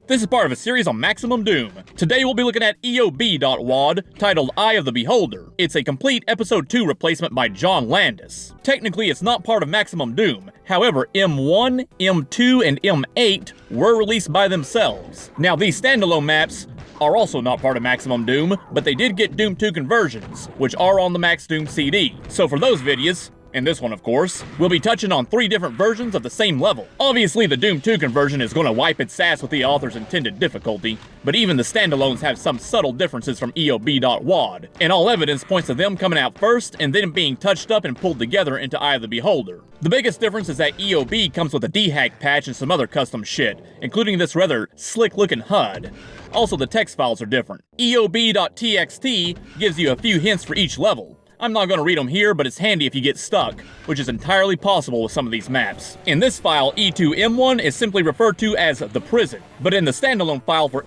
This is part of a series on Maximum Doom. Today we'll be looking at Eob.Wad, titled Eye of the Beholder. It's a complete Episode 2 replacement by John Landis. Technically it's not part of Maximum Doom, however M1, M2, and M8 were released by themselves. Now these standalone maps are also not part of Maximum Doom, but they did get Doom 2 conversions, which are on the Max Doom CD. So for those videos, and this one of course, we'll be touching on 3 different versions of the same level. Obviously the Doom 2 conversion is going to wipe its ass with the author's intended difficulty, but even the standalones have some subtle differences from Eob.Wad, and all evidence points to them coming out first and then being touched up and pulled together into Eye of the Beholder. The biggest difference is that Eob comes with a dehack patch and some other custom shit, including this rather slick looking HUD. Also the text files are different. Eob.txt gives you a few hints for each level. I'm not going to read them here, but it's handy if you get stuck, which is entirely possible with some of these maps. In this file, E2M1 is simply referred to as the prison, but in the standalone file for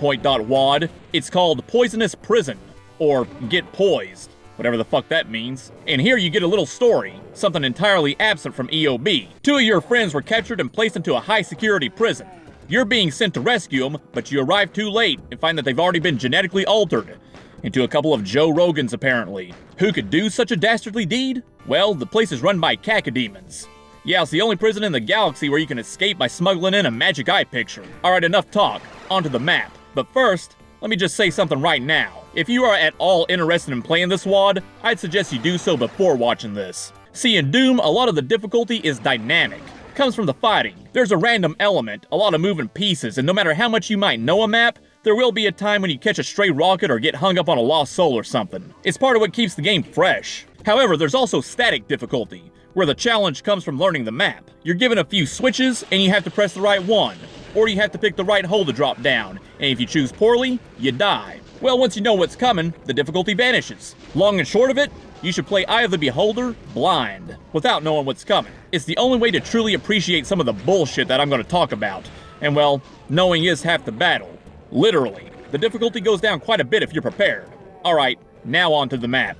!pois!.wad, it's called Poisonous Prison, or Get Poised, whatever the fuck that means. And here you get a little story, something entirely absent from Eob. 2 of your friends were captured and placed into a high-security prison. You're being sent to rescue them, but you arrive too late and find that they've already been genetically altered into a couple of Joe Rogans, apparently. Who could do such a dastardly deed? Well, the place is run by cacodemons. Yeah, it's the only prison in the galaxy where you can escape by smuggling in a magic eye picture. Alright, enough talk. Onto the map. But first, let me just say something right now. If you are at all interested in playing this WAD, I'd suggest you do so before watching this. See, in Doom, a lot of the difficulty is dynamic. It comes from the fighting. There's a random element, a lot of moving pieces, and no matter how much you might know a map, there will be a time when you catch a stray rocket or get hung up on a lost soul or something. It's part of what keeps the game fresh. However, there's also static difficulty, where the challenge comes from learning the map. You're given a few switches, and you have to press the right one, or you have to pick the right hole to drop down, and if you choose poorly, you die. Well, once you know what's coming, the difficulty vanishes. Long and short of it, you should play Eye of the Beholder blind, without knowing what's coming. It's the only way to truly appreciate some of the bullshit that I'm going to talk about. And well, knowing is half the battle. Literally. The difficulty goes down quite a bit if you're prepared. Alright, now on to the map.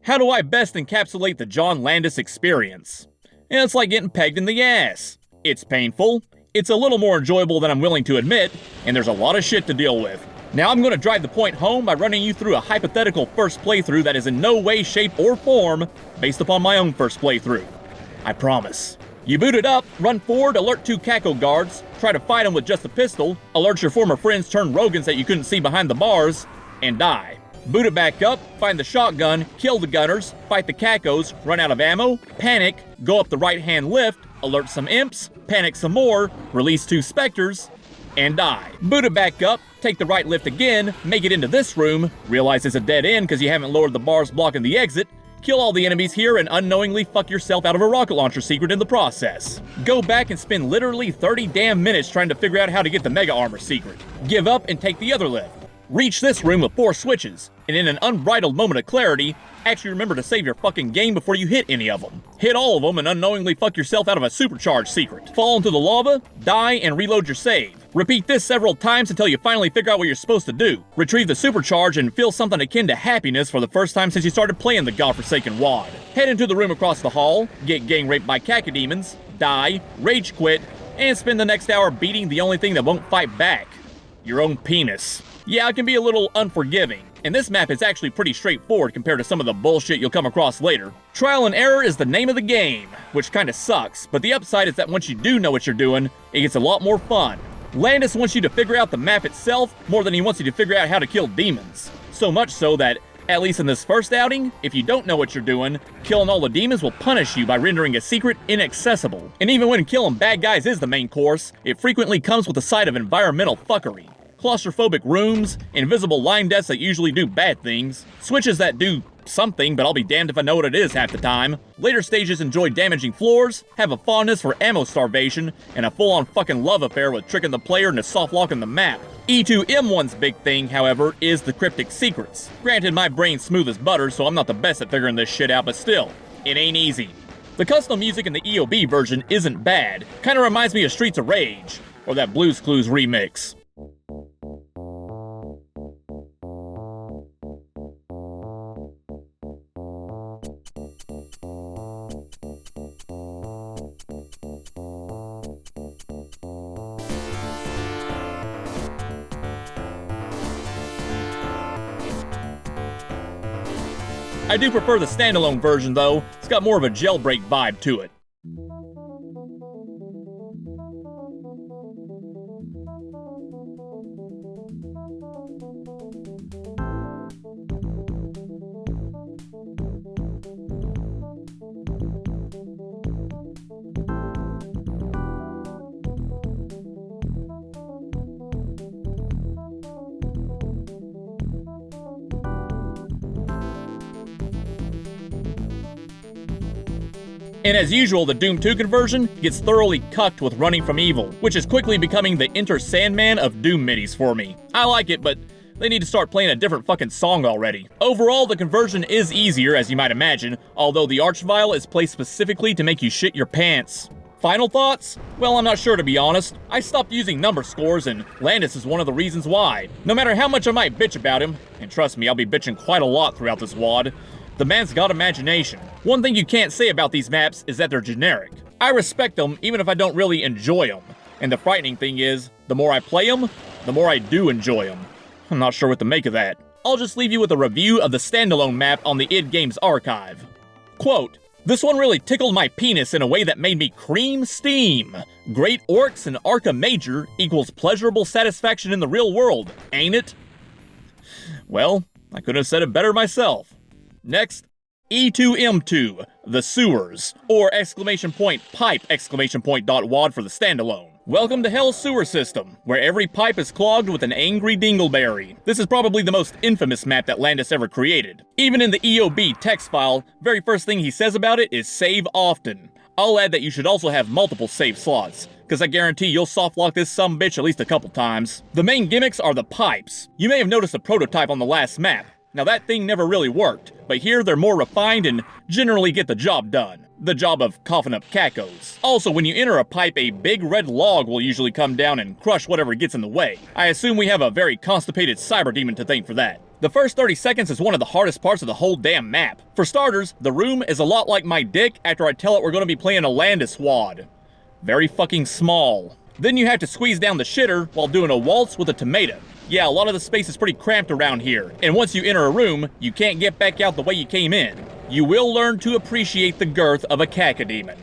How do I best encapsulate the John Landis experience? It's like getting pegged in the ass. It's painful, it's a little more enjoyable than I'm willing to admit, and there's a lot of shit to deal with. Now I'm going to drive the point home by running you through a hypothetical first playthrough that is in no way, shape, or form based upon my own first playthrough. I promise. You boot it up, run forward, alert 2 Caco guards, try to fight them with just a pistol, alert your former friends turned Rogans that you couldn't see behind the bars, and die. Boot it back up, find the shotgun, kill the gunners, fight the Cacos, run out of ammo, panic, go up the right-hand lift, alert some imps, panic some more, release 2 specters, and die. Boot it back up, take the right lift again, make it into this room, realize it's a dead end because you haven't lowered the bars blocking the exit, kill all the enemies here and unknowingly fuck yourself out of a rocket launcher secret in the process. Go back and spend literally 30 damn minutes trying to figure out how to get the mega armor secret. Give up and take the other lift. Reach this room with 4 switches, and in an unbridled moment of clarity, actually remember to save your fucking game before you hit any of them. Hit all of them and unknowingly fuck yourself out of a supercharged secret. Fall into the lava, die, and reload your save. Repeat this several times until you finally figure out what you're supposed to do. Retrieve the supercharge and feel something akin to happiness for the first time since you started playing the godforsaken WAD. Head into the room across the hall, get gang raped by cacodemons, die, rage quit, and spend the next hour beating the only thing that won't fight back. Your own penis. Yeah, it can be a little unforgiving, and this map is actually pretty straightforward compared to some of the bullshit you'll come across later. Trial and error is the name of the game, which kinda sucks, but the upside is that once you do know what you're doing, it gets a lot more fun. Landis wants you to figure out the map itself more than he wants you to figure out how to kill demons. So much so that, at least in this first outing, if you don't know what you're doing, killing all the demons will punish you by rendering a secret inaccessible. And even when killing bad guys is the main course, it frequently comes with a side of environmental fuckery. Claustrophobic rooms, invisible line deaths that usually do bad things, switches that do something, but I'll be damned if I know what it is half the time. Later stages enjoy damaging floors, have a fondness for ammo starvation, and a full-on fucking love affair with tricking the player into soft-locking the map. E2M1's big thing, however, is the cryptic secrets. Granted, my brain's smooth as butter, so I'm not the best at figuring this shit out, but still, it ain't easy. The custom music in the Eob version isn't bad. Kinda reminds me of Streets of Rage, or that Blue's Clues remix. I do prefer the standalone version though, it's got more of a jailbreak vibe to it. And as usual, the Doom 2 conversion gets thoroughly cucked with Running from Evil, which is quickly becoming the Enter Sandman of Doom midis for me. I like it, but they need to start playing a different fucking song already. Overall, the conversion is easier, as you might imagine, although the Archvile is placed specifically to make you shit your pants. Final thoughts? Well, I'm not sure, to be honest. I stopped using number scores, and Landis is one of the reasons why. No matter how much I might bitch about him, and trust me, I'll be bitching quite a lot throughout this WAD, the man's got imagination. One thing you can't say about these maps is that they're generic. I respect them even if I don't really enjoy them. And the frightening thing is, the more I play them, the more I do enjoy them. I'm not sure what to make of that. I'll just leave you with a review of the standalone map on the id Games archive. Quote, "This one really tickled my penis in a way that made me cream steam. Great orcs and Arca Major equals pleasurable satisfaction in the real world, ain't it?" Well, I couldn't have said it better myself. Next, E2M2, the sewers, or !pipe!.wad for the standalone. Welcome to Hell's sewer system, where every pipe is clogged with an angry dingleberry. This is probably the most infamous map that Landis ever created. Even in the EOB text file, very first thing he says about it is save often. I'll add that you should also have multiple save slots, because I guarantee you'll softlock this sumbitch at least a couple times. The main gimmicks are the pipes. You may have noticed a prototype on the last map. Now that thing never really worked, but here they're more refined and generally get the job done. The job of coughing up cacos. Also, when you enter a pipe, a big red log will usually come down and crush whatever gets in the way. I assume we have a very constipated cyber demon to thank for that. The first 30 seconds is one of the hardest parts of the whole damn map. For starters, the room is a lot like my dick after I tell it we're going to be playing a Landis WAD. Very fucking small. Then you have to squeeze down the shitter while doing a waltz with a tomato. Yeah, a lot of the space is pretty cramped around here, and once you enter a room, you can't get back out the way you came in. You will learn to appreciate the girth of a cacodemon.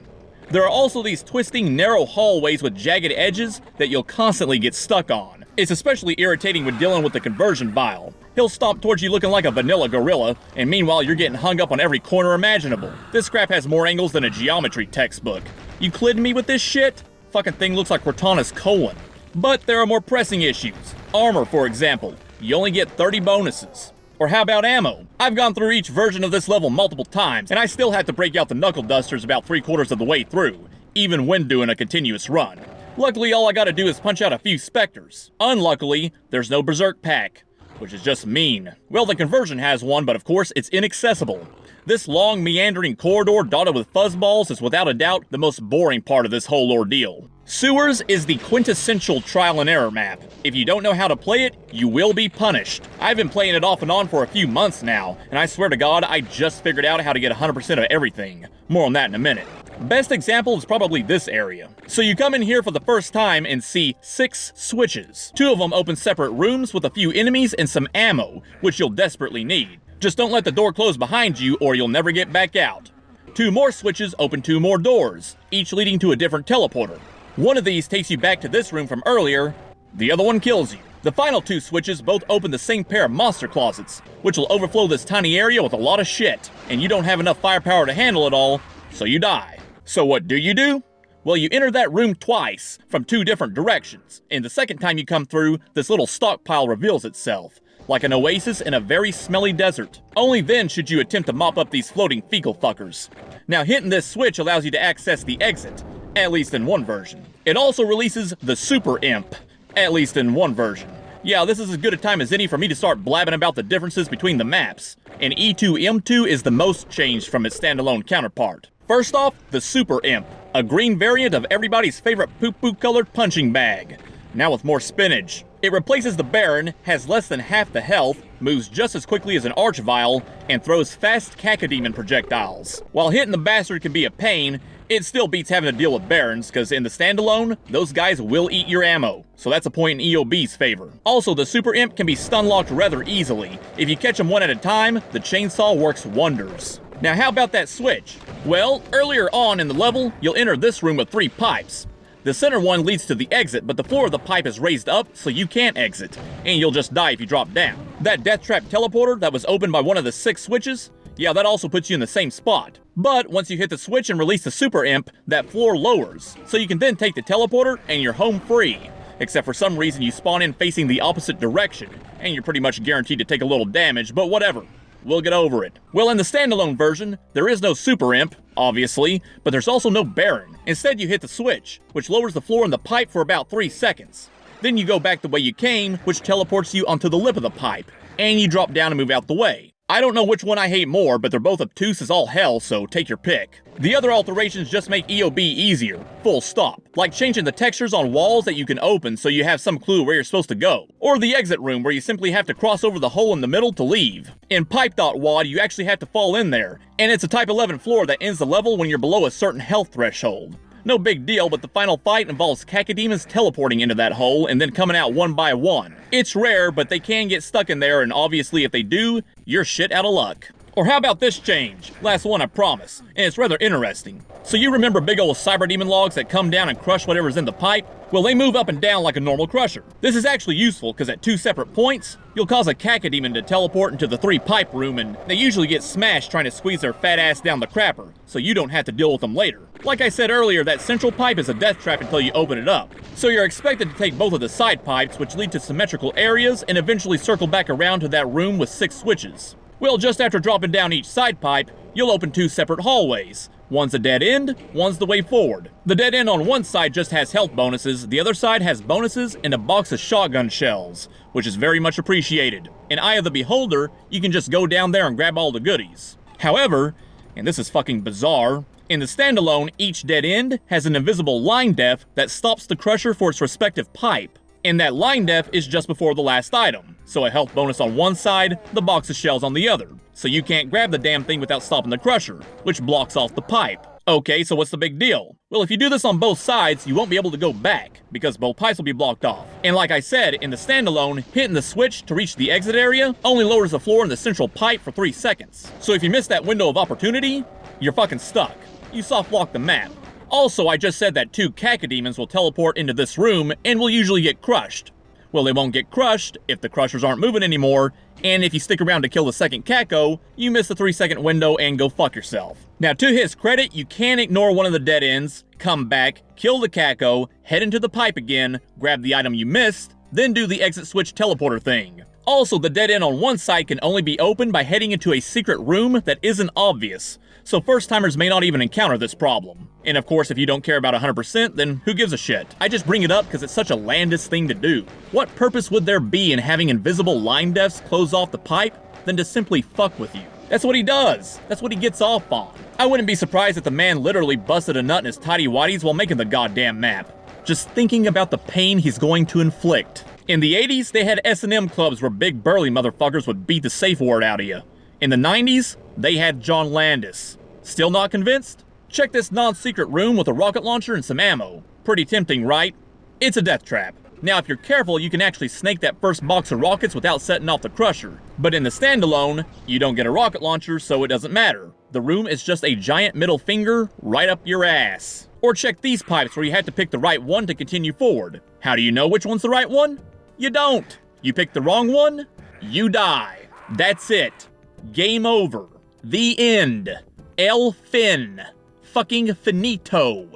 There are also these twisting, narrow hallways with jagged edges that you'll constantly get stuck on. It's especially irritating when dealing with the conversion vial. He'll stomp towards you looking like a vanilla gorilla, and meanwhile you're getting hung up on every corner imaginable. This crap has more angles than a geometry textbook. You kidding me with this shit? Fucking thing looks like Cortana's colon. But there are more pressing issues. Armor, for example. You only get 30 bonuses. Or how about ammo? I've gone through each version of this level multiple times, and I still had to break out the knuckle dusters about 3/4 of the way through, even when doing a continuous run. Luckily, all I gotta do is punch out a few specters. Unluckily, there's no berserk pack, which is just mean. Well, the conversion has one, but of course, it's inaccessible. This long, meandering corridor dotted with fuzzballs is without a doubt the most boring part of this whole ordeal. Sewers is the quintessential trial and error map. If you don't know how to play it, you will be punished. I've been playing it off and on for a few months now, and I swear to God, I just figured out how to get 100% of everything. More on that in a minute. Best example is probably this area. So you come in here for the first time and see 6 switches. 2 of them open separate rooms with a few enemies and some ammo, which you'll desperately need. Just don't let the door close behind you or you'll never get back out. 2 more switches open 2 more doors, each leading to a different teleporter. One of these takes you back to this room from earlier, the other one kills you. The final 2 switches both open the same pair of monster closets, which will overflow this tiny area with a lot of shit, and you don't have enough firepower to handle it all, so you die. So what do? Well, you enter that room twice, from 2 different directions, and the second time you come through, this little stockpile reveals itself, like an oasis in a very smelly desert. Only then should you attempt to mop up these floating fecal fuckers. Now hitting this switch allows you to access the exit, at least in one version. It also releases the Super Imp, at least in one version. Yeah, this is as good a time as any for me to start blabbing about the differences between the maps, and E2M2 is the most changed from its standalone counterpart. First off, the Super Imp, a green variant of everybody's favorite poo-poo colored punching bag, now with more spinach. It replaces the Baron, has less than half the health, moves just as quickly as an Archvile, and throws fast cacodemon projectiles. While hitting the bastard can be a pain, It still beats having to deal with barons, because in the standalone, those guys will eat your ammo, so that's a point in EOB's favor. Also, the Super Imp can be stun-locked rather easily. If you catch them one at a time, the chainsaw works wonders. Now how about that switch? Well, earlier on in the level, you'll enter this room with 3 pipes. The center one leads to the exit, but the floor of the pipe is raised up, so you can't exit, and you'll just die if you drop down. That death trap teleporter that was opened by one of the 6 switches, yeah, that also puts you in the same spot. But once you hit the switch and release the Super Imp, that floor lowers, so you can then take the teleporter and you're home free. Except for some reason you spawn in facing the opposite direction, and you're pretty much guaranteed to take a little damage, but whatever. We'll get over it. Well, in the standalone version, there is no Super Imp, obviously, but there's also no Baron. Instead, you hit the switch, which lowers the floor in the pipe for about 3 seconds. Then you go back the way you came, which teleports you onto the lip of the pipe, and you drop down and move out the way. I don't know which one I hate more, but they're both obtuse as all hell, so take your pick. The other alterations just make EOB easier, full stop. Like changing the textures on walls that you can open so you have some clue where you're supposed to go. Or the exit room where you simply have to cross over the hole in the middle to leave. In Pipe.Wad, you actually have to fall in there, and it's a Type 11 floor that ends the level when you're below a certain health threshold. No big deal, but the final fight involves cacodemons teleporting into that hole and then coming out one by one. It's rare, but they can get stuck in there, and obviously if they do, you're shit out of luck. Or how about this change? Last one, I promise, and it's rather interesting. So you remember big old cyber demon logs that come down and crush whatever's in the pipe? Well, they move up and down like a normal crusher. This is actually useful because at 2 separate points, you'll cause a cacodemon to teleport into the 3 pipe room, and they usually get smashed trying to squeeze their fat ass down the crapper, so you don't have to deal with them later. Like I said earlier, that central pipe is a death trap until you open it up. So you're expected to take both of the side pipes, which lead to symmetrical areas, and eventually circle back around to that room with 6 switches. Well, just after dropping down each side pipe, you'll open 2 separate hallways. One's a dead end, one's the way forward. The dead end on one side just has health bonuses, the other side has bonuses and a box of shotgun shells, which is very much appreciated. In Eye of the Beholder, you can just go down there and grab all the goodies. However, and this is fucking bizarre, in the standalone, each dead end has an invisible line def that stops the crusher for its respective pipe. And that line def is just before the last item, so a health bonus on one side, the box of shells on the other. So you can't grab the damn thing without stopping the crusher, which blocks off the pipe. Okay, so what's the big deal? Well, if you do this on both sides, you won't be able to go back, because both pipes will be blocked off. And like I said, in the standalone, hitting the switch to reach the exit area only lowers the floor in the central pipe for 3 seconds. So if you miss that window of opportunity, you're fucking stuck. You soft lock the map. Also, I just said that 2 cacodemons will teleport into this room and will usually get crushed. Well, they won't get crushed if the crushers aren't moving anymore, and if you stick around to kill the second caco, you miss the 3-second window and go fuck yourself. Now, to his credit, you can ignore one of the dead ends, come back, kill the caco, head into the pipe again, grab the item you missed, then do the exit switch teleporter thing. Also, the dead end on one side can only be opened by heading into a secret room that isn't obvious, so first-timers may not even encounter this problem. And of course, if you don't care about 100%, then who gives a shit? I just bring it up because it's such a Landis thing to do. What purpose would there be in having invisible line defs close off the pipe than to simply fuck with you? That's what he does. That's what he gets off on. I wouldn't be surprised if the man literally busted a nut in his tidy whities while making the goddamn map. Just thinking about the pain he's going to inflict. In the 80s, they had S&M clubs where big burly motherfuckers would beat the safe word out of you. In the 90s, they had John Landis. Still not convinced? Check this non-secret room with a rocket launcher and some ammo. Pretty tempting, right? It's a death trap. Now, if you're careful, you can actually snake that first box of rockets without setting off the crusher. But in the standalone, you don't get a rocket launcher, so it doesn't matter. The room is just a giant middle finger right up your ass. Or check these pipes where you have to pick the right one to continue forward. How do you know which one's the right one? You don't. You pick the wrong one, you die. That's it. Game over. The end. El fin. Fucking finito.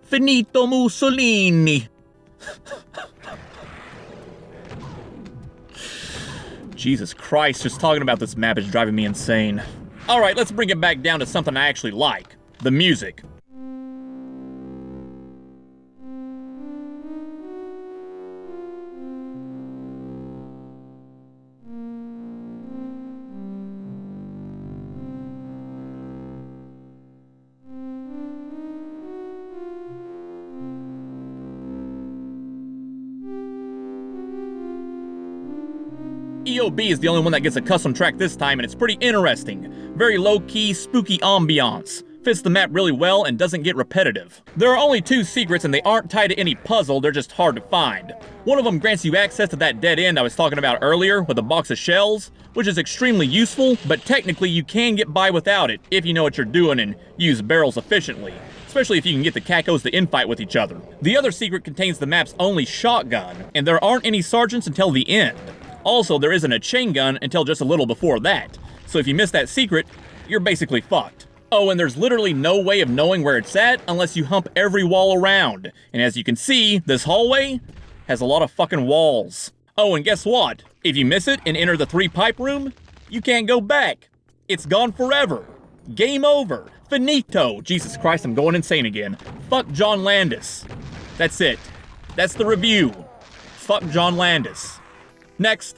Finito Mussolini. Jesus Christ, just talking about this map is driving me insane. Alright, let's bring it back down to something I actually like. The music. Eob is the only one that gets a custom track this time, and it's pretty interesting. Very low-key, spooky ambiance. fits the map really well and doesn't get repetitive. There are only 2 secrets and they aren't tied to any puzzle, they're just hard to find. One of them grants you access to that dead end I was talking about earlier with a box of shells, which is extremely useful, but technically you can get by without it if you know what you're doing and use barrels efficiently, especially if you can get the cacos to infight with each other. The other secret contains the map's only shotgun, and there aren't any sergeants until the end. Also, there isn't a chain gun until just a little before that, so if you miss that secret, you're basically fucked. Oh, and there's literally no way of knowing where it's at unless you hump every wall around. And as you can see, this hallway has a lot of fucking walls. Oh, and guess what? If you miss it and enter the 3-pipe room, you can't go back. It's gone forever. Game over. Finito. Jesus Christ, I'm going insane again. Fuck John Landis. That's it. That's the review. Fuck John Landis. Next.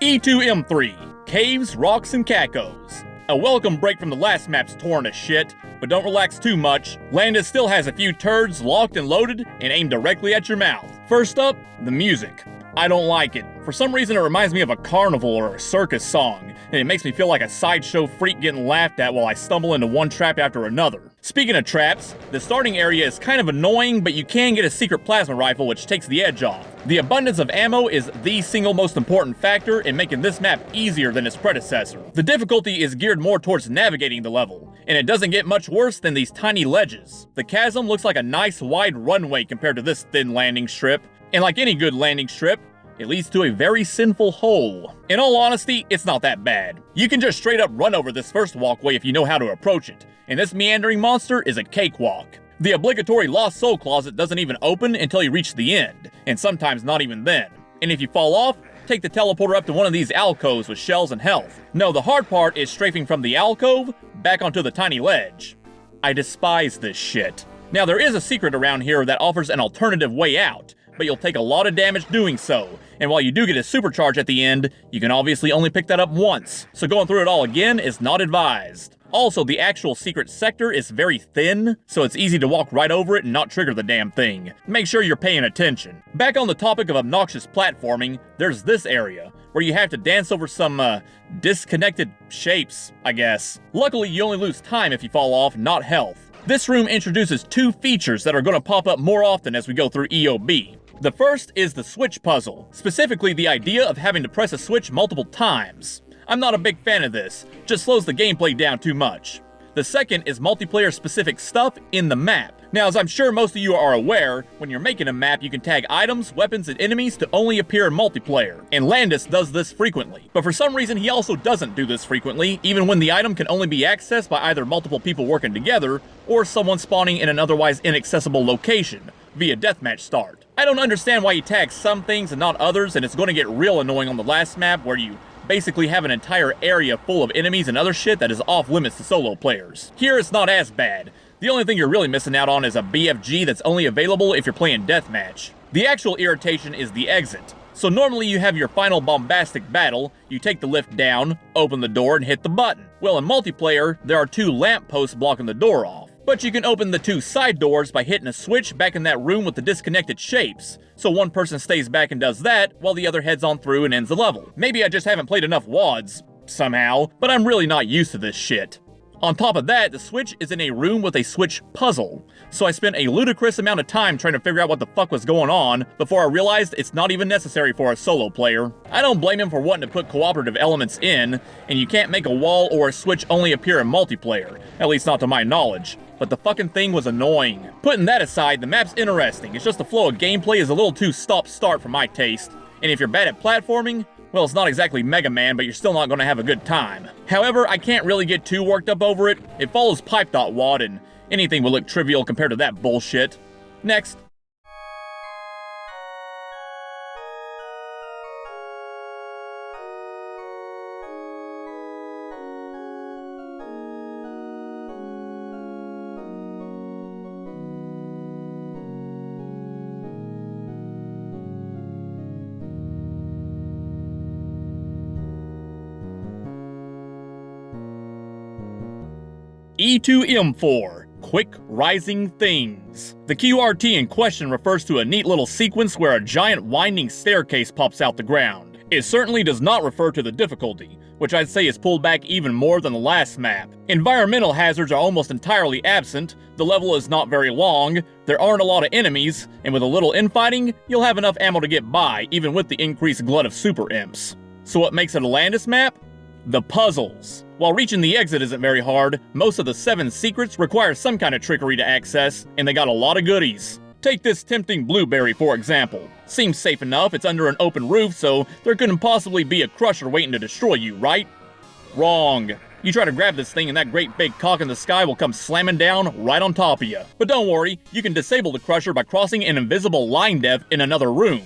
E2M3, Caves, Rocks, and Cacos. A welcome break from the last map's torn to shit, but don't relax too much. Landis still has a few turds locked and loaded and aimed directly at your mouth. First up, the music. I don't like it. For some reason it reminds me of a carnival or a circus song, and it makes me feel like a sideshow freak getting laughed at while I stumble into one trap after another. Speaking of traps, the starting area is kind of annoying, but you can get a secret plasma rifle which takes the edge off. The abundance of ammo is the single most important factor in making this map easier than its predecessor. The difficulty is geared more towards navigating the level, and it doesn't get much worse than these tiny ledges. The chasm looks like a nice wide runway compared to this thin landing strip, and like any good landing strip, it leads to a very sinful hole. In all honesty, it's not that bad. You can just straight up run over this first walkway if you know how to approach it, and this meandering monster is a cakewalk. The obligatory Lost Soul Closet doesn't even open until you reach the end, and sometimes not even then. And if you fall off, take the teleporter up to one of these alcoves with shells and health. No, the hard part is strafing from the alcove back onto the tiny ledge. I despise this shit. Now there is a secret around here that offers an alternative way out, but you'll take a lot of damage doing so, and while you do get a supercharge at the end, you can obviously only pick that up once, so going through it all again is not advised. Also, the actual secret sector is very thin, so it's easy to walk right over it and not trigger the damn thing. Make sure you're paying attention. Back on the topic of obnoxious platforming, there's this area, where you have to dance over some, disconnected shapes, I guess. Luckily, you only lose time if you fall off, not health. This room introduces 2 features that are going to pop up more often as we go through EOB. The first is the switch puzzle, specifically the idea of having to press a switch multiple times. I'm not a big fan of this, just slows the gameplay down too much. The second is multiplayer specific stuff in the map. Now, as I'm sure most of you are aware, when you're making a map you can tag items, weapons, and enemies to only appear in multiplayer, and Landis does this frequently. But for some reason he also doesn't do this frequently, even when the item can only be accessed by either multiple people working together, or someone spawning in an otherwise inaccessible location, via deathmatch start. I don't understand why he tags some things and not others, and it's going to get real annoying on the last map where you basically have an entire area full of enemies and other shit that is off limits to solo players. Here it's not as bad. The only thing you're really missing out on is a BFG that's only available if you're playing deathmatch. The actual irritation is the exit. So normally you have your final bombastic battle, you take the lift down, open the door, and hit the button. Well, in multiplayer, there are 2 lampposts blocking the door off. But you can open the 2 side doors by hitting a switch back in that room with the disconnected shapes. So one person stays back and does that, while the other heads on through and ends the level. Maybe I just haven't played enough WADs, somehow, but I'm really not used to this shit. On top of that, the switch is in a room with a switch puzzle. So I spent a ludicrous amount of time trying to figure out what the fuck was going on before I realized it's not even necessary for a solo player. I don't blame him for wanting to put cooperative elements in, and you can't make a wall or a switch only appear in multiplayer, at least not to my knowledge. But the fucking thing was annoying. Putting that aside, the map's interesting, it's just the flow of gameplay is a little too stop-start for my taste. And if you're bad at platforming, well, it's not exactly Mega Man, but you're still not going to have a good time. However, I can't really get too worked up over it. It follows pipe.wad, and anything will look trivial compared to that bullshit. Next. E2M4, Quick Rising Things. The QRT in question refers to a neat little sequence where a giant winding staircase pops out the ground. It certainly does not refer to the difficulty, which I'd say is pulled back even more than the last map. Environmental hazards are almost entirely absent, the level is not very long, there aren't a lot of enemies, and with a little infighting, you'll have enough ammo to get by, even with the increased glut of super imps. So what makes it a Landis map? The puzzles. While reaching the exit isn't very hard, most of the 7 secrets require some kind of trickery to access, and they got a lot of goodies. Take this tempting blueberry for example. Seems safe enough, it's under an open roof, so there couldn't possibly be a crusher waiting to destroy you, right? Wrong. You try to grab this thing and that great big cock in the sky will come slamming down right on top of you. But don't worry, you can disable the crusher by crossing an invisible line depth in another room.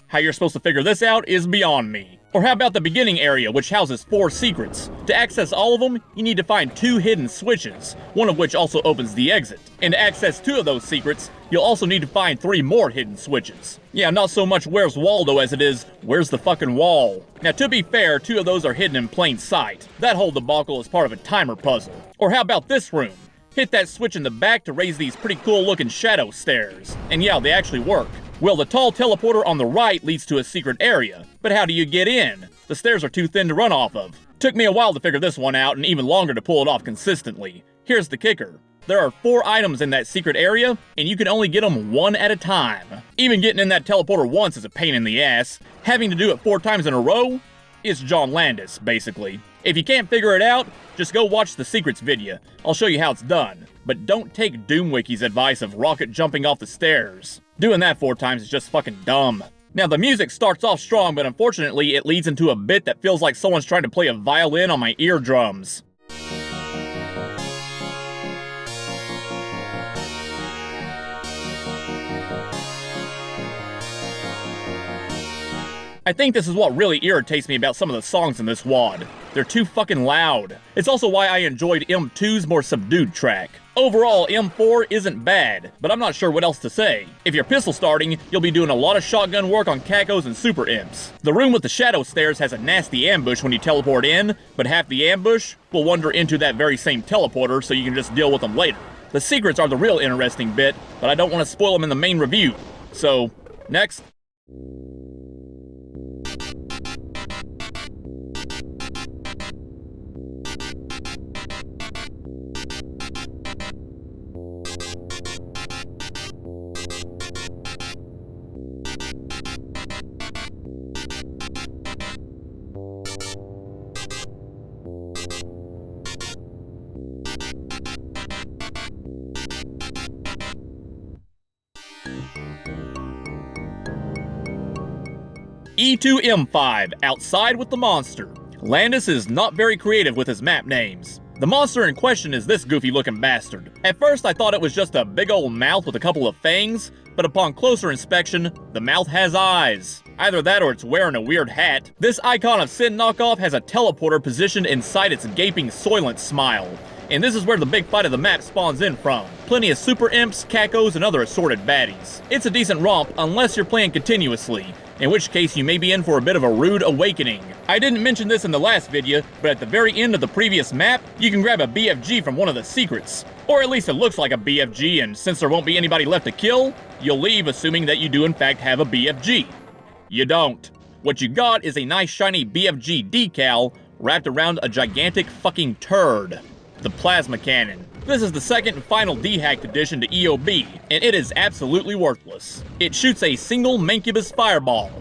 How you're supposed to figure this out is beyond me. Or how about the beginning area, which houses 4 secrets? To access all of them, you need to find 2 hidden switches, one of which also opens the exit. And to access 2 of those secrets, you'll also need to find 3 more hidden switches. Yeah, not so much where's Waldo as it is, where's the fucking wall? Now to be fair, 2 of those are hidden in plain sight. That whole debacle is part of a timer puzzle. Or how about this room? Hit that switch in the back to raise these pretty cool looking shadow stairs. And yeah, they actually work. Well, the tall teleporter on the right leads to a secret area, but how do you get in? The stairs are too thin to run off of. Took me a while to figure this one out and even longer to pull it off consistently. Here's the kicker. There are 4 items in that secret area, and you can only get them 1 at a time. Even getting in that teleporter once is a pain in the ass. Having to do it 4 times in a row? It's John Landis, basically. If you can't figure it out, just go watch the secrets video. I'll show you how it's done. But don't take DoomWiki's advice of rocket jumping off the stairs. Doing that 4 times is just fucking dumb. Now the music starts off strong, but unfortunately it leads into a bit that feels like someone's trying to play a violin on my eardrums. I think this is what really irritates me about some of the songs in this WAD. They're too fucking loud. It's also why I enjoyed M2's more subdued track. Overall, M4 isn't bad, but I'm not sure what else to say. If you're pistol starting, you'll be doing a lot of shotgun work on cacos and super imps. The room with the shadow stairs has a nasty ambush when you teleport in, but half the ambush will wander into that very same teleporter so you can just deal with them later. The secrets are the real interesting bit, but I don't want to spoil them in the main review. So, next. E2M5, Outside with the Monster. Landis is not very creative with his map names. The monster in question is this goofy looking bastard. At first I thought it was just a big old mouth with a couple of fangs, but upon closer inspection, the mouth has eyes. Either that or it's wearing a weird hat. This icon of Sin knockoff has a teleporter positioned inside its gaping Soylent smile. And this is where the big fight of the map spawns in from. Plenty of super imps, cacos, and other assorted baddies. It's a decent romp unless you're playing continuously, in which case you may be in for a bit of a rude awakening. I didn't mention this in the last video, but at the very end of the previous map, you can grab a BFG from one of the secrets. Or at least it looks like a BFG, and since there won't be anybody left to kill, you'll leave assuming that you do in fact have a BFG. You don't. What you got is a nice shiny BFG decal wrapped around a gigantic fucking turd. The plasma cannon. This is the second and final dehacked addition to EOB, and it is absolutely worthless. It shoots a single Mancubus fireball.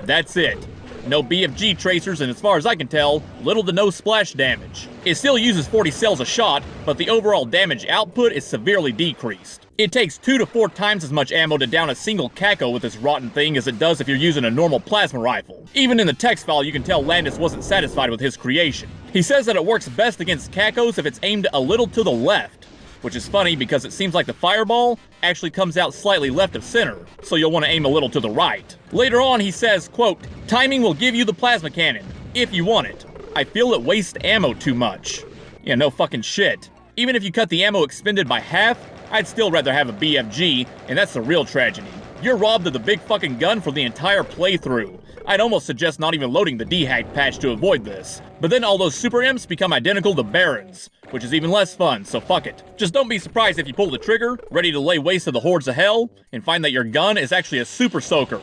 That's it. No BFG tracers, and as far as I can tell, little to no splash damage. It still uses 40 cells a shot, but the overall damage output is severely decreased. It takes 2 to 4 times as much ammo to down a single caco with this rotten thing as it does if you're using a normal plasma rifle. Even in the text file you can tell Landis wasn't satisfied with his creation. He says that it works best against cacos if it's aimed a little to the left, which is funny because it seems like the fireball actually comes out slightly left of center, so you'll want to aim a little to the right. Later on he says, quote, "Timing will give you the plasma cannon, if you want it. I feel it wastes ammo too much." Yeah, no fucking shit. Even if you cut the ammo expended by half, I'd still rather have a BFG, and that's the real tragedy. you're robbed of the big fucking gun for the entire playthrough. I'd almost suggest not even loading the dehack patch to avoid this. But then all those super imps become identical to barons, which is even less fun, so fuck it. Just don't be surprised if you pull the trigger, ready to lay waste to the hordes of hell, and find that your gun is actually a super soaker,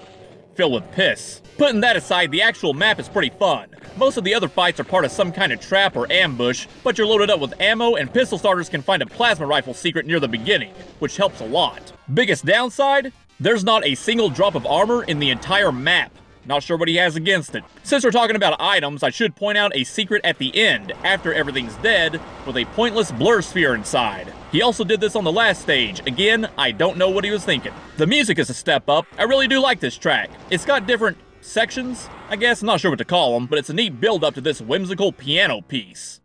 filled with piss. Putting that aside, the actual map is pretty fun. Most of the other fights are part of some kind of trap or ambush, but you're loaded up with ammo, and pistol starters can find a plasma rifle secret near the beginning, which helps a lot. Biggest downside? There's not a single drop of armor in the entire map. Not sure what he has against it. Since we're talking about items, I should point out a secret at the end, after everything's dead, with a pointless blur sphere inside. He also did this on the last stage. Again, I don't know what he was thinking. The music is a step up. I really do like this track. It's got different sections, I guess. I'm not sure what to call them, but it's a neat build up to this whimsical piano piece.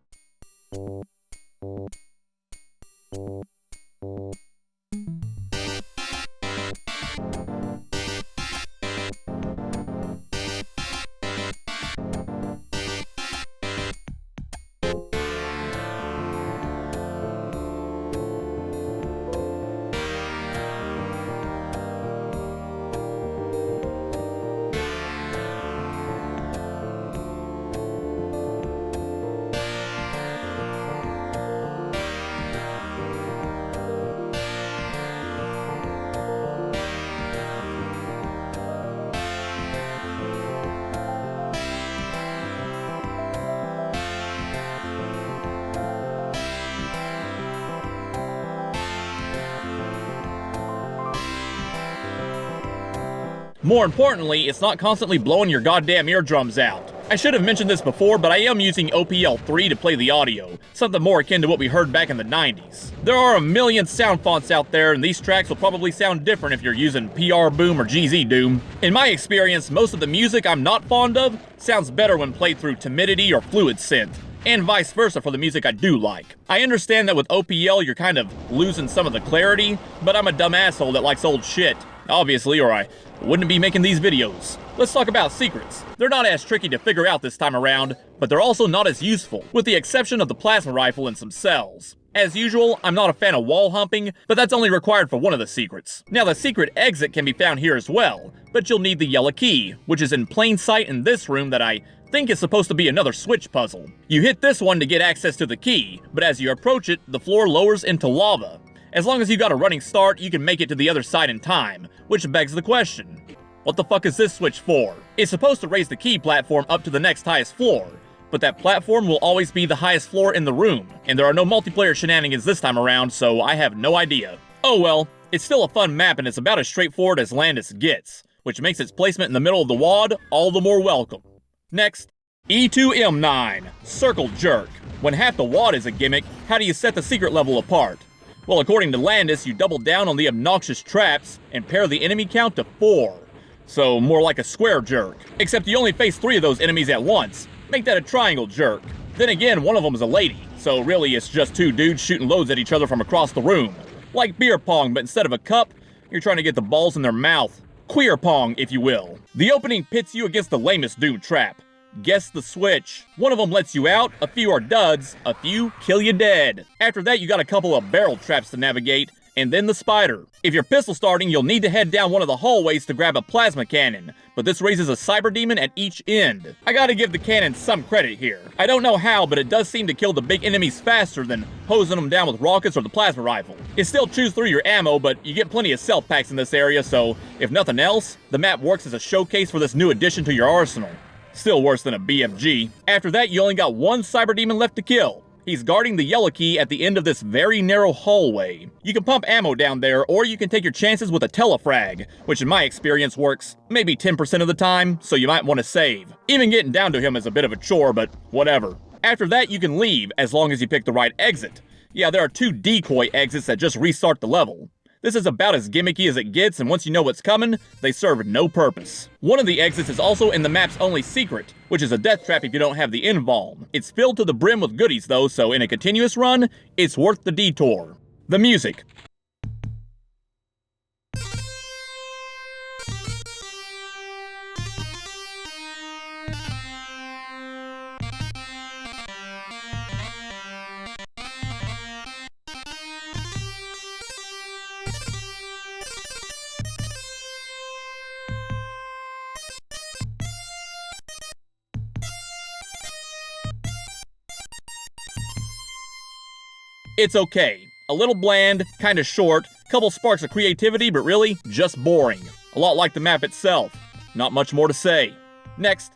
More importantly, it's not constantly blowing your goddamn eardrums out. I should have mentioned this before, but I am using OPL3 to play the audio, something more akin to what we heard back in the 90s. There are a million sound fonts out there, and these tracks will probably sound different if you're using PR Boom or GZ Doom. In my experience, most of the music I'm not fond of sounds better when played through Timidity or Fluid Synth, and vice versa for the music I do like. I understand that with OPL you're kind of losing some of the clarity, but I'm a dumb asshole that likes old shit, obviously, or I wouldn't be making these videos. Let's talk about secrets. They're not as tricky to figure out this time around, but they're also not as useful, with the exception of the plasma rifle and some cells. As usual, I'm not a fan of wall humping, but that's only required for one of the secrets. Now, the secret exit can be found here as well, but you'll need the yellow key, which is in plain sight in this room that I think is supposed to be another switch puzzle. You hit this one to get access to the key, but as you approach it, the floor lowers into lava. As long as you got a running start, you can make it to the other side in time, which begs the question, what the fuck is this switch for? It's supposed to raise the key platform up to the next highest floor, but that platform will always be the highest floor in the room, and there are no multiplayer shenanigans this time around, so I have no idea. Oh well, it's still a fun map and it's about as straightforward as Landis gets, which makes its placement in the middle of the WAD all the more welcome. Next, E2M9, Circle Jerk. When half the WAD is a gimmick, how do you set the secret level apart? Well, according to Landis, you double down on the obnoxious traps and pair the enemy count to 4. So, more like a square jerk. Except you only face 3 of those enemies at once. Make that a triangle jerk. Then again, one of them is a lady, so really it's just 2 dudes shooting loads at each other from across the room. Like beer pong, but instead of a cup, you're trying to get the balls in their mouth. Queer pong, if you will. The opening pits you against the lamest Doom trap. Guess the switch. One of them lets you out, a few are duds, a few kill you dead. After that, you got a couple of barrel traps to navigate, and then the spider. If you're pistol starting, you'll need to head down one of the hallways to grab a plasma cannon, but this raises a cyber demon at each end. I gotta give the cannon some credit here. I don't know how, but it does seem to kill the big enemies faster than hosing them down with rockets or the plasma rifle. It still chews through your ammo, but you get plenty of self packs in this area, so if nothing else, the map works as a showcase for this new addition to your arsenal. Still worse than a BMG. After that, you only got one cyber demon left to kill. He's guarding the yellow key at the end of this very narrow hallway. You can pump ammo down there, or you can take your chances with a telefrag, which in my experience works maybe 10% of the time, so you might want to save. Even getting down to him is a bit of a chore, but whatever. After that, you can leave, as long as you pick the right exit. Yeah, there are 2 decoy exits that just restart the level. This is about as gimmicky as it gets, and once you know what's coming, they serve no purpose. One of the exits is also in the map's only secret, which is a death trap if you don't have the invuln. It's filled to the brim with goodies though, so in a continuous run, it's worth the detour. The music. It's okay. A little bland, kinda short, couple sparks of creativity, but really, just boring. A lot like the map itself. Not much more to say. Next,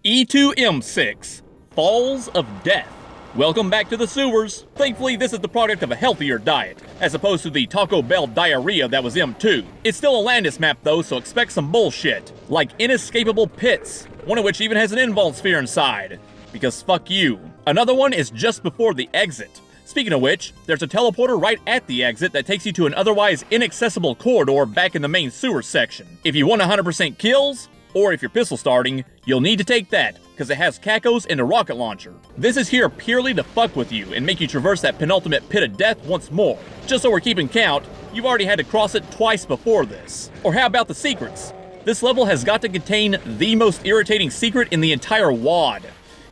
E2M6, Falls of Death. Welcome back to the sewers. Thankfully, this is the product of a healthier diet, as opposed to the Taco Bell diarrhea that was M2. It's still a Landis map though, so expect some bullshit, like inescapable pits, one of which even has an invuln sphere inside, because fuck you. Another one is just before the exit. Speaking of which, there's a teleporter right at the exit that takes you to an otherwise inaccessible corridor back in the main sewer section. If you want 100% kills, or if you're pistol starting, you'll need to take that, because it has cacos and a rocket launcher. This is here purely to fuck with you and make you traverse that penultimate pit of death once more. Just so we're keeping count, you've already had to cross it twice before this. Or how about the secrets? This level has got to contain the most irritating secret in the entire WAD.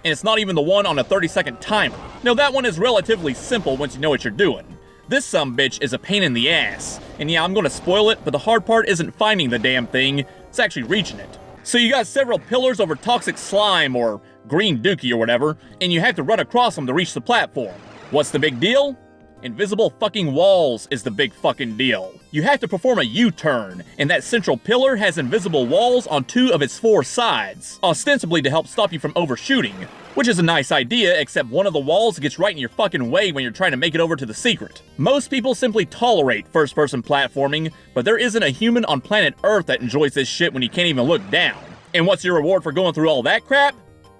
And it's not even the one on a 30-second timer. Now that one is relatively simple once you know what you're doing. This sumbitch is a pain in the ass. And yeah, I'm gonna spoil it, but the hard part isn't finding the damn thing, it's actually reaching it. So you got several pillars over toxic slime, or green dookie or whatever, and you have to run across them to reach the platform. What's the big deal? Invisible fucking walls is the big fucking deal. You have to perform a U-turn, and that central pillar has invisible walls on 2 of its 4 sides, ostensibly to help stop you from overshooting, which is a nice idea, except one of the walls gets right in your fucking way when you're trying to make it over to the secret. Most people simply tolerate first-person platforming, but there isn't a human on planet Earth that enjoys this shit when you can't even look down. And what's your reward for going through all that crap?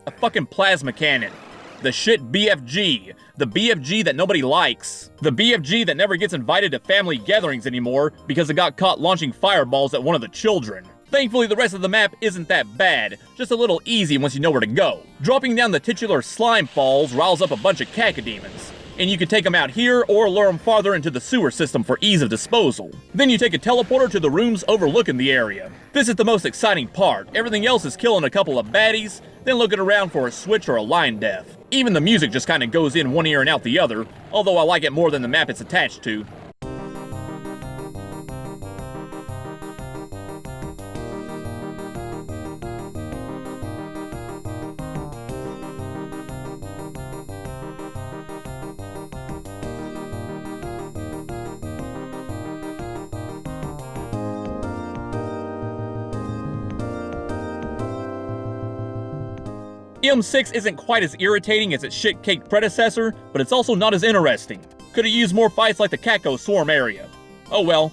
A fucking plasma cannon. The shit BFG. The BFG that nobody likes. The BFG that never gets invited to family gatherings anymore because it got caught launching fireballs at one of the children. Thankfully, the rest of the map isn't that bad, just a little easy once you know where to go. Dropping down the titular slime falls riles up a bunch of cacodemons, and you can take them out here or lure them farther into the sewer system for ease of disposal. Then you take a teleporter to the rooms overlooking the area. This is the most exciting part. Everything else is killing a couple of baddies, then looking around for a switch or a line death. Even the music just kinda goes in one ear and out the other, although I like it more than the map it's attached to. M6 isn't quite as irritating as its shit-caked predecessor, but it's also not as interesting. Could've used more fights like the Caco Swarm area. Oh well.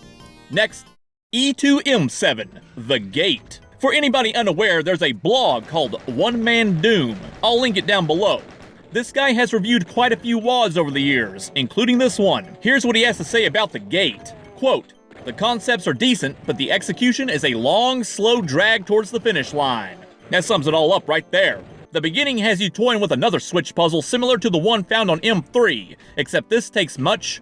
Next, E2M7, The Gate. For anybody unaware, there's a blog called One Man Doom. I'll link it down below. This guy has reviewed quite a few WADs over the years, including this one. Here's what he has to say about The Gate. Quote, "The concepts are decent, but the execution is a long, slow drag towards the finish line." That sums it all up right there. The beginning has you toying with another switch puzzle similar to the one found on M3, except this takes much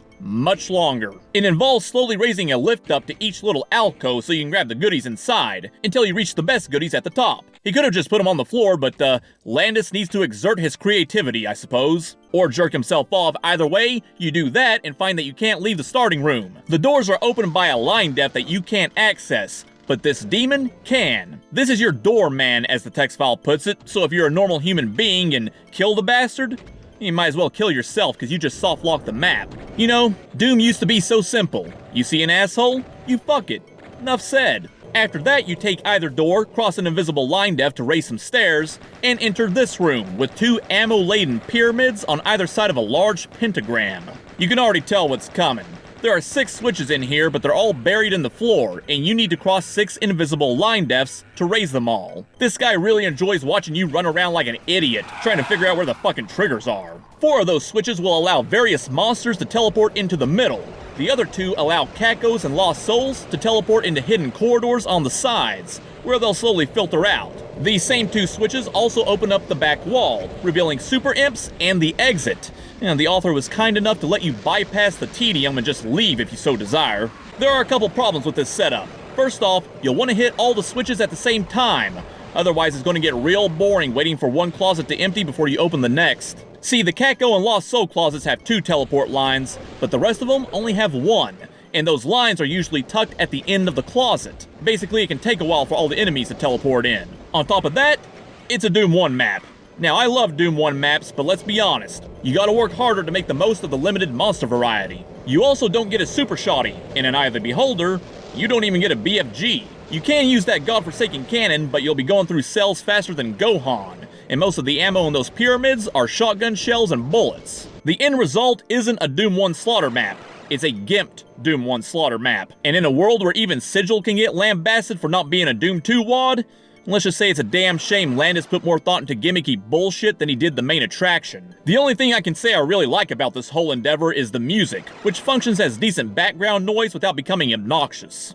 longer. It involves slowly raising a lift up to each little alcove so you can grab the goodies inside, until you reach the best goodies at the top. He could have just put them on the floor, but Landis needs to exert his creativity, I suppose. Or jerk himself off. Either way, you do that and find that you can't leave the starting room. The doors are opened by a line depth that you can't access, but this demon can. This is your doorman, as the text file puts it, so if you're a normal human being and kill the bastard, you might as well kill yourself because you just soft-locked the map. You know, Doom used to be so simple. You see an asshole? You fuck it. Enough said. After that, you take either door, cross an invisible line depth to raise some stairs, and enter this room with 2 ammo-laden pyramids on either side of a large pentagram. You can already tell what's coming. There are 6 switches in here, but they're all buried in the floor, and you need to cross 6 invisible line depths to raise them all. This guy really enjoys watching you run around like an idiot, trying to figure out where the fucking triggers are. 4 of those switches will allow various monsters to teleport into the middle. The other 2 allow cacos and lost souls to teleport into hidden corridors on the sides, where they'll slowly filter out. These same 2 switches also open up the back wall, revealing super imps and the exit. And the author was kind enough to let you bypass the tedium and just leave if you so desire. There are a couple problems with this setup. First off, you'll want to hit all the switches at the same time. Otherwise, it's going to get real boring waiting for one closet to empty before you open the next. See, the Caco and Lost Soul closets have 2 teleport lines, but the rest of them only have 1. And those lines are usually tucked at the end of the closet. Basically, it can take a while for all the enemies to teleport in. On top of that, it's a Doom 1 map. Now, I love Doom 1 maps, but let's be honest, you gotta work harder to make the most of the limited monster variety. You also don't get a super shoddy, and in Eye of the Beholder, you don't even get a BFG. You can use that godforsaken cannon, but you'll be going through cells faster than Gohan, and most of the ammo in those pyramids are shotgun shells and bullets. The end result isn't a Doom 1 slaughter map, it's a gimped Doom 1 slaughter map. And in a world where even Sigil can get lambasted for not being a Doom 2 WAD, let's just say it's a damn shame Landis put more thought into gimmicky bullshit than he did the main attraction. The only thing I can say I really like about this whole endeavor is the music, which functions as decent background noise without becoming obnoxious.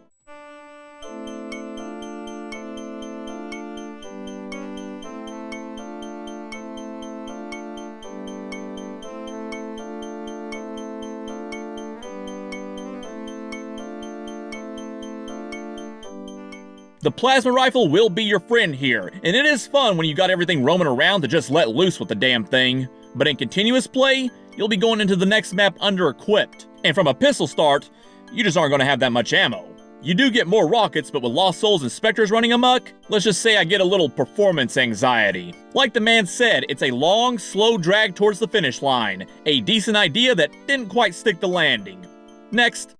The plasma rifle will be your friend here, and it is fun when you got everything roaming around to just let loose with the damn thing. But in continuous play, you'll be going into the next map under-equipped. And from a pistol start, you just aren't going to have that much ammo. You do get more rockets, but with Lost Souls and Spectres running amok, let's just say I get a little performance anxiety. Like the man said, it's a long, slow drag towards the finish line. A decent idea that didn't quite stick the landing. Next.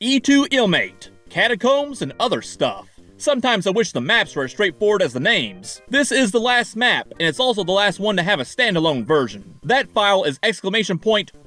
E2 Illmate, Catacombs, and other stuff. Sometimes I wish the maps were as straightforward as the names. This is the last map, and it's also the last one to have a standalone version. That file is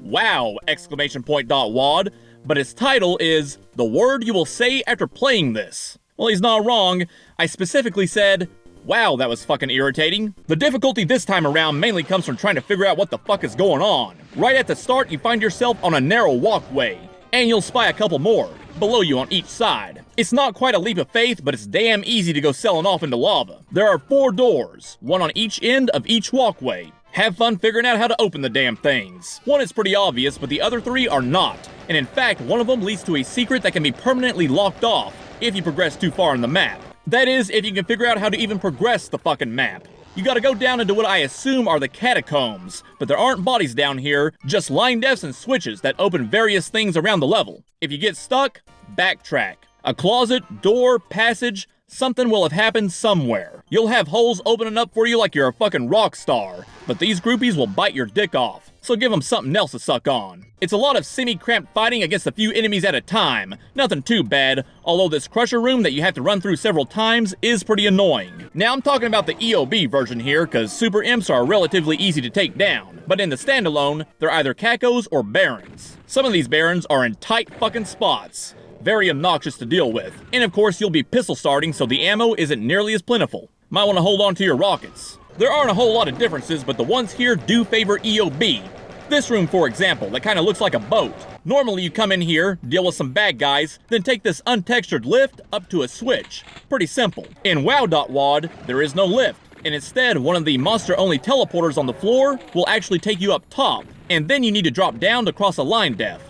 !wow!.wad, but its title is The Word You Will Say After Playing This. Well, he's not wrong. I specifically said, wow, that was fucking irritating. The difficulty this time around mainly comes from trying to figure out what the fuck is going on. Right at the start, you find yourself on a narrow walkway, and you'll spy a couple more, below you on each side. It's not quite a leap of faith, but it's damn easy to go sailing off into lava. There are 4 doors, one on each end of each walkway. Have fun figuring out how to open the damn things. One is pretty obvious, but the other 3 are not. And in fact, one of them leads to a secret that can be permanently locked off if you progress too far in the map. That is, if you can figure out how to even progress the fucking map. You gotta go down into what I assume are the catacombs, but there aren't bodies down here, just line defs and switches that open various things around the level. If you get stuck, backtrack. A closet, door, passage, something will have happened somewhere. You'll have holes opening up for you like you're a fucking rock star, but these groupies will bite your dick off, so give them something else to suck on. It's a lot of semi-cramped fighting against a few enemies at a time. Nothing too bad, although this crusher room that you have to run through several times is pretty annoying. Now I'm talking about the EOB version here, cause super imps are relatively easy to take down, but in the standalone, they're either cacos or barons. Some of these barons are in tight fucking spots. Very obnoxious to deal with. And of course you'll be pistol starting, so the ammo isn't nearly as plentiful. Might want to hold on to your rockets. There aren't a whole lot of differences, but the ones here do favor EOB. This room, for example, that kind of looks like a boat. Normally you come in here, deal with some bad guys, then take this untextured lift up to a switch. Pretty simple. In WoW.Wad, there is no lift, and instead one of the monster-only teleporters on the floor will actually take you up top, and then you need to drop down to cross a line def.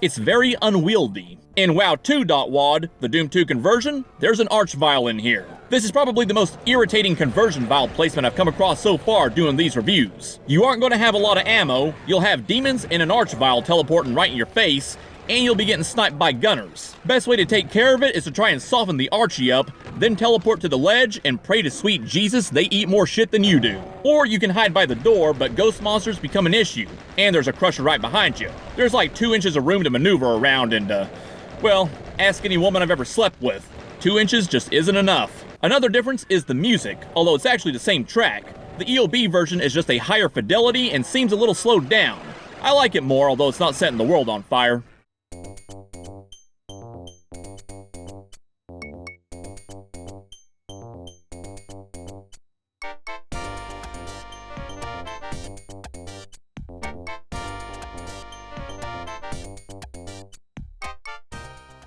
It's very unwieldy. In WoW2.Wad, the Doom 2 conversion, there's an arch vial in here. This is probably the most irritating conversion vial placement I've come across so far doing these reviews. You aren't going to have a lot of ammo, you'll have demons in an arch vial teleporting right in your face, and you'll be getting sniped by gunners. Best way to take care of it is to try and soften the Archie up, then teleport to the ledge and pray to sweet Jesus they eat more shit than you do. Or you can hide by the door, but ghost monsters become an issue, and there's a crusher right behind you. There's like 2 inches of room to maneuver around and, well, ask any woman I've ever slept with. 2 inches just isn't enough. Another difference is the music, although it's actually the same track. The EOB version is just a higher fidelity and seems a little slowed down. I like it more, although it's not setting the world on fire.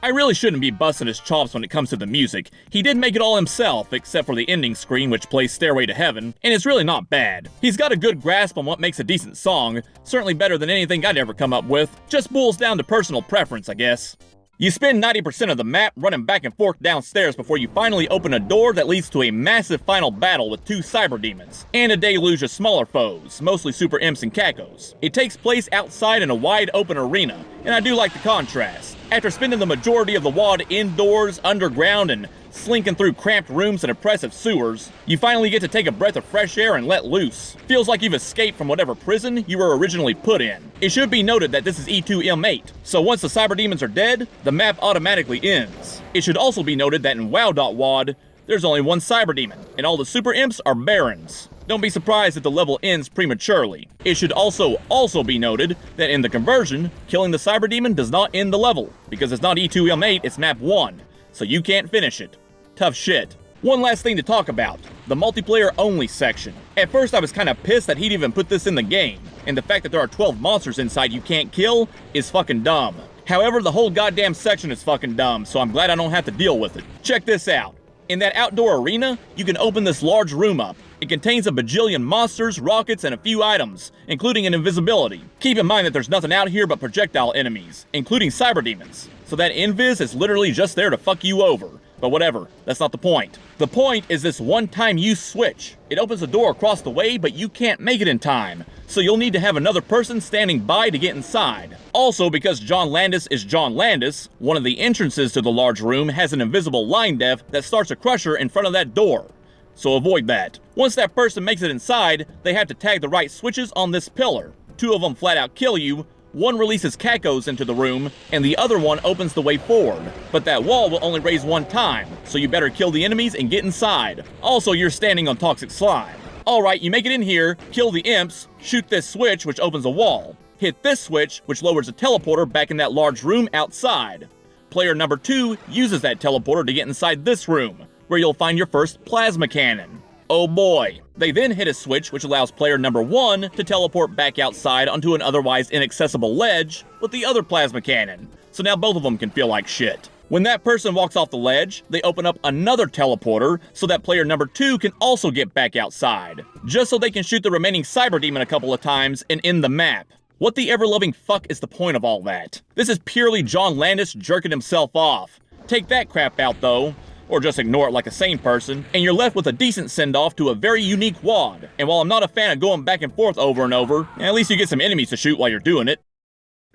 I really shouldn't be busting his chops when it comes to the music. He did make it all himself, except for the ending screen which plays Stairway to Heaven, and it's really not bad. He's got a good grasp on what makes a decent song, certainly better than anything I'd ever come up with. Just boils down to personal preference, I guess. You spend 90% of the map running back and forth downstairs before you finally open a door that leads to a massive final battle with 2 cyber demons, and a deluge of smaller foes, mostly super imps and cacos. It takes place outside in a wide open arena, and I do like the contrast. After spending the majority of the WAD indoors, underground, and slinking through cramped rooms and oppressive sewers, you finally get to take a breath of fresh air and let loose. Feels like you've escaped from whatever prison you were originally put in. It should be noted that this is E2M8, so once the cyber demons are dead, the map automatically ends. It should also be noted that in WoW.Wad, there's only one cyber demon, and all the super imps are barons. Don't be surprised if the level ends prematurely. It should also be noted that in the conversion, killing the cyber demon does not end the level, because it's not E2M8, it's map 1, so you can't finish it. Tough shit. One last thing to talk about, the multiplayer only section. At first I was kinda pissed that he'd even put this in the game, and the fact that there are 12 monsters inside you can't kill is fucking dumb. However, the whole goddamn section is fucking dumb, so I'm glad I don't have to deal with it. Check this out. In that outdoor arena, you can open this large room up. It contains a bajillion monsters, rockets, and a few items, including an invisibility. Keep in mind that there's nothing out here but projectile enemies, including cyber demons. So that invis is literally just there to fuck you over. But whatever, that's not the point. The point is this one-time use switch. It opens the door across the way, but you can't make it in time. So you'll need to have another person standing by to get inside. Also, because John Landis is John Landis, one of the entrances to the large room has an invisible line def that starts a crusher in front of that door. So avoid that. Once that person makes it inside, they have to tag the right switches on this pillar. 2 of them flat out kill you, 1 releases cacos into the room, and the other one opens the way forward. But that wall will only raise 1 time, so you better kill the enemies and get inside. Also, you're standing on toxic slime. Alright, you make it in here, kill the imps, shoot this switch which opens a wall. Hit this switch which lowers a teleporter back in that large room outside. Player number 2 uses that teleporter to get inside this room, where you'll find your first plasma cannon. Oh boy. They then hit a switch which allows player number 1 to teleport back outside onto an otherwise inaccessible ledge with the other plasma cannon, so now both of them can feel like shit. When that person walks off the ledge, they open up another teleporter so that player number 2 can also get back outside, just so they can shoot the remaining cyber demon a couple of times and end the map. What the ever-loving fuck is the point of all that? This is purely John Landis jerking himself off. Take that crap out though, or just ignore it like a sane person, and you're left with a decent send-off to a very unique WAD. And while I'm not a fan of going back and forth over and over, at least you get some enemies to shoot while you're doing it.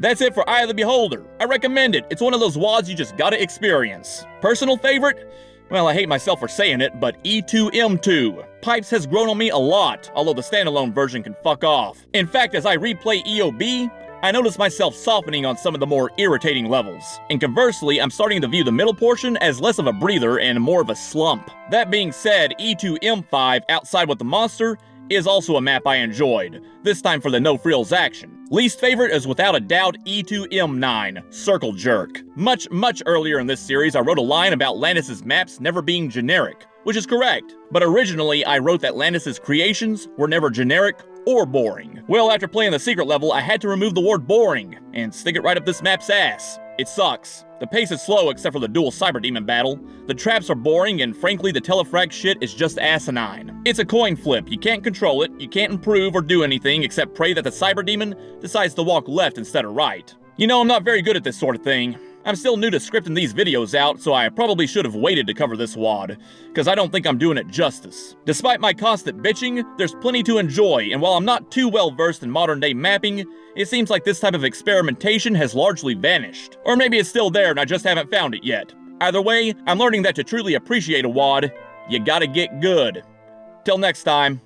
That's it for Eye of the Beholder. I recommend it. It's one of those WADs you just gotta experience. Personal favorite? Well, I hate myself for saying it, but E2M2. Pipes has grown on me a lot, although the standalone version can fuck off. In fact, as I replay EOB, I notice myself softening on some of the more irritating levels. And conversely, I'm starting to view the middle portion as less of a breather and more of a slump. That being said, E2M5, Outside with the Monster, is also a map I enjoyed, this time for the no frills action. Least favorite is without a doubt E2M9, Circle Jerk. Much earlier in this series, I wrote a line about Landis' maps never being generic, which is correct. But originally, I wrote that Landis' creations were never generic or boring. Well, after playing the secret level, I had to remove the word boring and stick it right up this map's ass. It sucks. The pace is slow except for the dual cyber demon battle. The traps are boring, and frankly, the telefrag shit is just asinine. It's a coin flip. You can't control it, you can't improve or do anything except pray that the cyber demon decides to walk left instead of right. You know, I'm not very good at this sort of thing. I'm still new to scripting these videos out, so I probably should have waited to cover this WAD, because I don't think I'm doing it justice. Despite my constant bitching, there's plenty to enjoy, and while I'm not too well versed in modern day mapping, it seems like this type of experimentation has largely vanished. Or maybe it's still there and I just haven't found it yet. Either way, I'm learning that to truly appreciate a WAD, you gotta get good. Till next time.